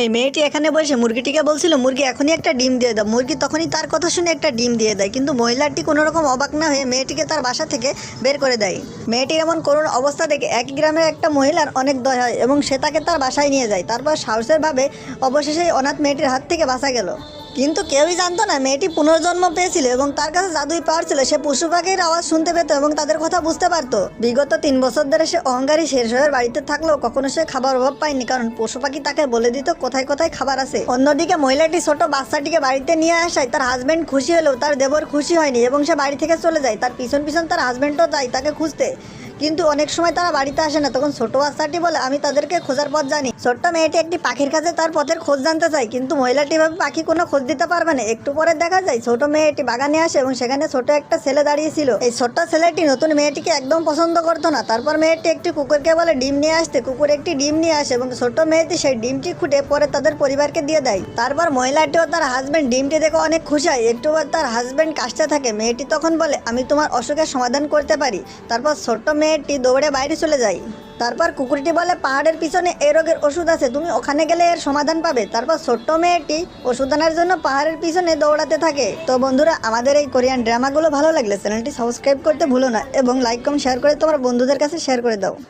এই মেয়েটি এখানে বসে মুরগিটিকে বলছিল মুরগি এখনই একটা ডিম দিয়ে দাও। মুরগি তখনই তার কথা শুনে একটা ডিম দিয়ে দেয়, কিন্তু মহিলাটি কোনো রকম অবাক না হয়ে মেয়েটিকে তার বাসা থেকে বের করে দেয়। মেয়েটির এমন করুণ অবস্থা দেখে একই গ্রামের একটা মহিলার অনেক দয়া হয় এবং সে তাকে তার বাসায় নিয়ে যায়। তারপর সাহসের ভাবে অবশেষে এই অনাথ মেয়েটির হাত থেকে বাঁচা গেল। কিন্তু কেউই জানতো না মেয়েটি পুনর্জন্ম পেয়েছিল এবং তার কাছে জাদুই পাওয়ার ছিল। সে পশু পাখির আওয়াজ শুনতে পেত এবং তাদের কথা বুঝতে পারতো। বিগত 3 বছর ধরে সে অহংকারী শেষ হয়ে বাড়িতে থাকলেও কখনো সে খাবার অভাব পায়নি, কারণ পশু পাখি তাকে বলে দিত কোথায় কোথায় খাবার আছে। অন্যদিকে মহিলাটি ছোট বাচ্চাটিকে বাড়িতে নিয়ে আসায় তার হাজবেন্ড খুশি হলেও তার দেবর খুশি হয়নি এবং সে বাড়ি থেকে চলে যায়। তার পিছন পিছন তার হাজবেন্ডও যায় তাকে খুঁজতে, কিন্তু অনেক সময় তারা বাড়িতে আসে না। তখন ছোট বাচ্চাটি বলে আমি তাদেরকে খোঁজার পথ জানি। ছোট্ট মেয়েটি একটি পাখির কাছে তার পথের খোঁজ জানতে চায়, কিন্তু মহিলাটি ভাবে পাখি কোনো খোঁজ দিতে পারবে না। একটু পরে দেখা যায় ছোট মেয়েটি বাগানে আসে এবং সেখানে ছোট একটা ছেলে দাঁড়িয়েছিল। এই ছোট্ট ছেলেটি নতুন মেয়েটিকে একদম পছন্দ করতো না। তারপর মেয়েটি একটি কুকুরকে বলে ডিম নিয়ে আসতে। কুকুর একটি ডিম নিয়ে আসে এবং ছোট্ট মেয়েটি সেই ডিমটি খুঁটে পরে তাদের পরিবারকে দিয়ে দেয়। তারপর মহিলাটি ও তার হাজবেন্ড ডিমটি দেখে অনেক খুশি হয়। একটু পর তার হাজবেন্ড কাশতে থাকে। মেয়েটি তখন বলে আমি তোমার অসুখের সমাধান করতে পারি। তারপর ছোট্ট মেয়েটি দৌড়ে বাইরে চলে যায়। তারপর কুকুরটি বলে পাহাড়ের পিছনে এই রোগের ওষুধ আছে, তুমি ওখানে গেলে এর সমাধান পাবে। তারপর ছোট্ট মেয়েটি ওষুধ আনার জন্য পাহাড়ের পিছনে দৌড়াতে থাকে। তো বন্ধুরা, আমাদের এই কোরিয়ান ড্রামাগুলো ভালো লাগলে চ্যানেলটি সাবস্ক্রাইব করতে ভুলো না এবং লাইক কমেন্ট শেয়ার করে তোমার বন্ধুদের কাছে শেয়ার করে দাও।